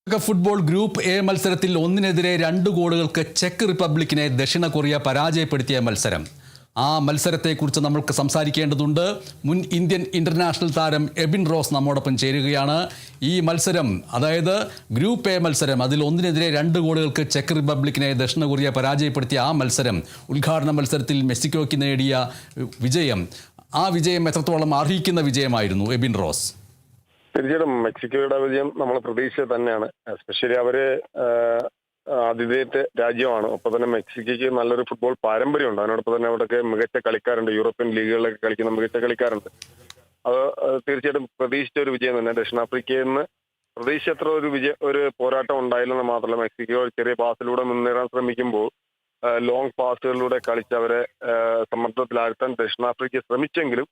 Football group A മത്സരത്തിൽ 1-2 ഗോളുകൾക്ക് check റിപ്പബ്ലിക്കിനെ ദക്ഷിണ കൊറിയ പരാജയപ്പെടുത്തിയ മത്സരം. ആ മത്സരത്തെക്കുറിച്ച് നമുക്ക് സംസാരിക്കേണ്ടതുണ്ട്. മുൻ ഇന്ത്യൻ ഇന്റർനാഷണൽ താരം എബിൻ റോസ് നമ്മോടൊപ്പം ചേരുകയാണ്. ഈ മത്സരം, അതായത് ഗ്രൂപ്പ് എ മത്സരം, അതിൽ 1-2 ഗോളുകൾക്ക് ചെക്ക് റിപ്പബ്ലിക്കിനെ ദക്ഷിണ കൊറിയ പരാജയപ്പെടുത്തിയ ആ മത്സരം, ഉദ്ഘാടന മത്സരത്തിൽ മെക്സിക്കോയ്ക്ക് നേടിയ വിജയം, ആ വിജയം എത്രത്തോളം അർഹിക്കുന്ന വിജയമായിരുന്നു എബിൻ റോസ്? തീർച്ചയായിട്ടും മെക്സിക്കോയുടെ വിജയം നമ്മൾ പ്രതീക്ഷിച്ചത് തന്നെയാണ്. എസ്പെഷ്യലി അവര് ആതിഥേയത്വ രാജ്യമാണ്. ഒപ്പം തന്നെ മെക്സിക്കോയ്ക്ക് നല്ലൊരു ഫുട്ബോൾ പാരമ്പര്യമുണ്ട്. അതിനോടൊപ്പം തന്നെ അവിടെയൊക്കെ മികച്ച കളിക്കാരുണ്ട്. യൂറോപ്യൻ ലീഗുകളിലൊക്കെ കളിക്കുന്ന മികച്ച കളിക്കാരുണ്ട്. അത് തീർച്ചയായിട്ടും പ്രതീക്ഷിച്ച ഒരു വിജയം തന്നെ. ദക്ഷിണാഫ്രിക്കയിൽ നിന്ന് പ്രതീക്ഷിച്ചത്ര ഒരു പോരാട്ടം ഉണ്ടായില്ലെന്ന് മാത്രമല്ല, മെക്സിക്കോ ചെറിയ പാസിലൂടെ മുന്നേറാൻ ശ്രമിക്കുമ്പോൾ ലോങ് പാസുകളിലൂടെ കളിച്ചവരെ സമ്മർദ്ദത്തിലാഴ്ത്താൻ ദക്ഷിണാഫ്രിക്ക ശ്രമിച്ചെങ്കിലും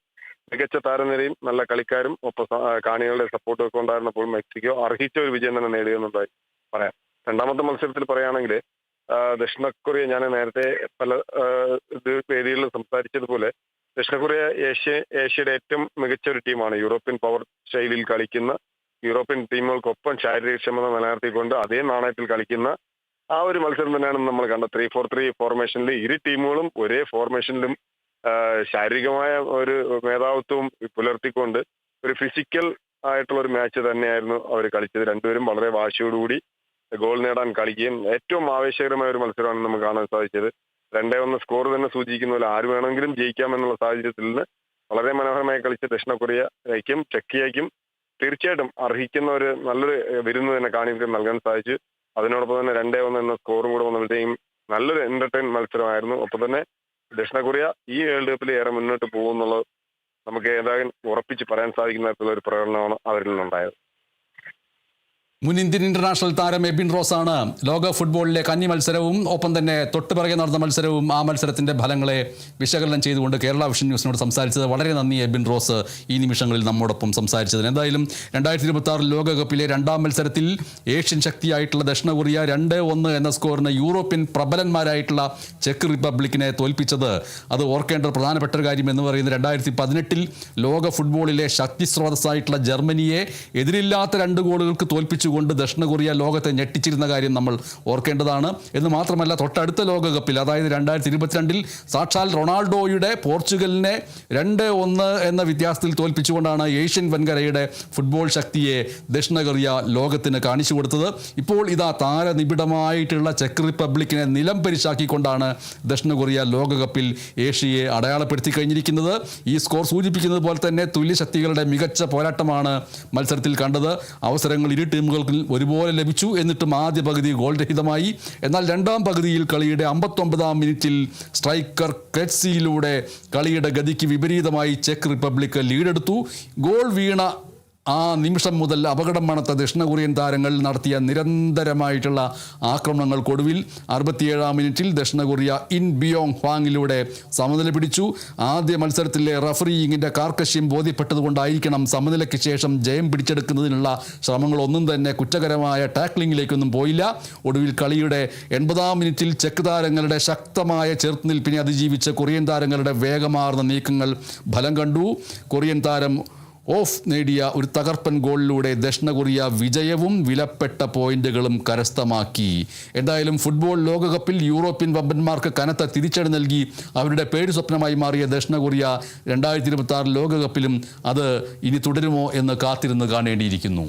മികച്ച താരനിരയും നല്ല കളിക്കാരും ഒപ്പം കാണികളുടെ സപ്പോർട്ടും ഒക്കെ ഉണ്ടായിരുന്നപ്പോൾ മെക്സിക്കോ അർഹിച്ച ഒരു വിജയം തന്നെ നേടുകയെന്നുണ്ടായി പറയാം. രണ്ടാമത്തെ മത്സരത്തിൽ പറയുകയാണെങ്കിൽ ദക്ഷിണ കൊറിയ, ഞാൻ നേരത്തെ പല വേദികളിൽ സംസാരിച്ചതുപോലെ, ദക്ഷിണ കൊറിയ ഏഷ്യയുടെ ഏറ്റവും മികച്ച ഒരു ടീമാണ്. യൂറോപ്യൻ പവർ ശൈലിയിൽ കളിക്കുന്ന, യൂറോപ്യൻ ടീമുകൾക്കൊപ്പം ശാരീരികക്ഷമത നിലനിർത്തിക്കൊണ്ട് അതേ നാണയത്തിൽ കളിക്കുന്ന ആ ഒരു മത്സരം തന്നെയാണ് നമ്മൾ കണ്ടത്. 3-4-3 ഫോർമേഷനിൽ ഇരു ടീമുകളും ഒരേ ഫോർമേഷനിലും ശാരീരികമായ ഒരു മേധാവിത്വവും പുലർത്തിക്കൊണ്ട് ഒരു ഫിസിക്കൽ ആയിട്ടുള്ള ഒരു മാച്ച് തന്നെയായിരുന്നു അവർ കളിച്ചത്. രണ്ടുപേരും വളരെ വാശിയോടുകൂടി ഗോൾ നേടാൻ കളിക്കുകയും ഏറ്റവും ആവേശകരമായ ഒരു മത്സരമാണ് നമുക്ക് കാണാൻ സാധിച്ചത്. 2-1 സ്കോർ തന്നെ സൂചിക്കുന്ന പോലെ ആര് വേണമെങ്കിലും ജയിക്കാമെന്നുള്ള സാഹചര്യത്തിൽ നിന്ന് വളരെ മനോഹരമായി കളിച്ച ദക്ഷിണ കൊറിയയ്ക്കും ചെക്കിയയ്ക്കും തീർച്ചയായിട്ടും അർഹിക്കുന്ന ഒരു നല്ലൊരു വിരുന്ന് തന്നെ കാണികൾക്ക് നൽകാൻ സാധിച്ചു. അതിനോടൊപ്പം തന്നെ 2-1 എന്ന സ്കോറും കൂടെ വന്നപ്പോഴത്തേക്കും നല്ലൊരു എന്റർടൈൻ മത്സരമായിരുന്നു. ഒപ്പം തന്നെ ദക്ഷിണ കൊറിയ ഈ വേൾഡ് കപ്പിൽ ഏറെ മുന്നോട്ട് പോകുമെന്നുള്ളത് നമുക്ക് ഏതായാലും ഉറപ്പിച്ച് പറയാൻ സാധിക്കുന്ന തരത്തിലുള്ള ഒരു പ്രകടനമാണ് അവരിൽ നിന്നുണ്ടായത്. മുൻ ഇന്ത്യൻ ഇന്റർനാഷണൽ താരം എബിൻ റോസാണ് ലോക ഫുട്ബോളിലെ കന്നി മത്സരവും ഒപ്പം തന്നെ തൊട്ടുപിറകെ നടന്ന മത്സരവും ആ മത്സരത്തിന്റെ ഫലങ്ങളെ വിശകലനം ചെയ്തുകൊണ്ട് കേരള വിഷൻ ന്യൂസിനോട് സംസാരിച്ചത്. വളരെ നന്ദി എബിൻ റോസ് ഈ നിമിഷങ്ങളിൽ നമ്മോടൊപ്പം സംസാരിച്ചതിന്. എന്തായാലും 2026 ലോകകപ്പിലെ രണ്ടാം മത്സരത്തിൽ ഏഷ്യൻ ശക്തിയായിട്ടുള്ള ദക്ഷിണ കൊറിയ 2-1 എന്ന സ്കോറിന് യൂറോപ്യൻ പ്രബലന്മാരായിട്ടുള്ള ചെക്ക് റിപ്പബ്ലിക്കിനെ തോൽപ്പിച്ചത്, അത് ഓർക്കേണ്ട ഒരു പ്രധാനപ്പെട്ട ഒരു കാര്യം എന്ന് പറയുന്നത് 2018 ലോക ഫുട്ബോളിലെ ശക്തി സ്രോതസ്സായിട്ടുള്ള ജർമ്മനിയെ എതിരില്ലാത്ത 2 ഗോളുകൾക്ക് തോൽപ്പിച്ചു കൊണ്ട് ദക്ഷിണ കൊറിയ ലോകത്തെ ഞെട്ടിച്ചിരുന്ന കാര്യം നമ്മൾ ഓർക്കേണ്ടതാണ്. എന്ന് മാത്രമല്ല, തൊട്ടടുത്ത ലോകകപ്പിൽ, അതായത് 2022 സാക്ഷാൽ റൊണാൾഡോയുടെ പോർച്ചുഗലിനെ 2-1 എന്ന വ്യത്യാസത്തിൽ തോൽപ്പിച്ചുകൊണ്ടാണ് ഏഷ്യൻ വൻകരയുടെ ഫുട്ബോൾ ശക്തിയെ ദക്ഷിണ കൊറിയ ലോകത്തിന് കാണിച്ചു കൊടുത്തത്. ഇപ്പോൾ ഇതാ താരനിബിഡമായിട്ടുള്ള ചെക്ക് റിപ്പബ്ലിക്കിനെ നിലം പരിശാക്കിക്കൊണ്ടാണ് ദക്ഷിണ കൊറിയ ലോകകപ്പിൽ ഏഷ്യയെ അടയാളപ്പെടുത്തി കഴിഞ്ഞിരിക്കുന്നത്. ഈ സ്കോർ സൂചിപ്പിക്കുന്നത് പോലെ തന്നെ തുല്യശക്തികളുടെ മികച്ച പോരാട്ടമാണ് മത്സരത്തിൽ കണ്ടത്. അവസരങ്ങൾ ഇരു ടീമുകൾ ഒരുപോലെ ലഭിച്ചു. എന്നിട്ടും ആദ്യ പകുതി ഗോൾ രഹിതമായി. എന്നാൽ രണ്ടാം പകുതിയിൽ കളിയുടെ 59-ാം മിനിറ്റിൽ സ്ട്രൈക്കർ ക്രെറ്റ്സിയിലൂടെ കളിയുടെ ഗതിക്ക് വിപരീതമായി ചെക്ക് റിപ്പബ്ലിക് ലീഡെടുത്തു. ഗോൾ വീണ ആ നിമിഷം മുതൽ അപകടം മണത്ത ദക്ഷിണ കൊറിയൻ താരങ്ങൾ നടത്തിയ നിരന്തരമായിട്ടുള്ള ആക്രമണങ്ങൾക്കൊടുവിൽ 67-ാം മിനിറ്റിൽ ദക്ഷിണ കൊറിയ ഇൻ ബിയോങ് ഹ്വാങ്ങിലൂടെ സമനില പിടിച്ചു. ആദ്യ മത്സരത്തിലെ റഫറിയിങ്ങിൻ്റെ കാർക്കശ്യം ബോധ്യപ്പെട്ടതുകൊണ്ടായിരിക്കണം സമനിലയ്ക്ക് ശേഷം ജയം പിടിച്ചെടുക്കുന്നതിനുള്ള ശ്രമങ്ങളൊന്നും തന്നെ കുറ്റകരമായ ടാക്ലിങ്ങിലേക്കൊന്നും പോയില്ല. ഒടുവിൽ കളിയുടെ 80-ാം മിനിറ്റിൽ ചെക്ക് താരങ്ങളുടെ ശക്തമായ ചെറുത്തുനിൽപ്പിനെ അതിജീവിച്ച കൊറിയൻ താരങ്ങളുടെ വേഗമാർന്ന നീക്കങ്ങൾ ഫലം കണ്ടു. കൊറിയൻ താരം ഓഫ് നേടിയ ഒരു തകർപ്പൻ ഗോളിലൂടെ ദക്ഷിണ കൊറിയ വിജയവും വിലപ്പെട്ട പോയിന്റുകളും കരസ്ഥമാക്കി. എന്തായാലും ഫുട്ബോൾ ലോകകപ്പിൽ യൂറോപ്യൻ വമ്പന്മാർക്ക് കനത്ത തിരിച്ചടി നൽകി അവരുടെ പേര് സ്വപ്നമായി മാറിയ ദക്ഷിണ കൊറിയ 2026 ലോകകപ്പിലും അത് ഇനി തുടരുമോ എന്ന് കാത്തിരുന്ന് കാണേണ്ടിയിരിക്കുന്നു.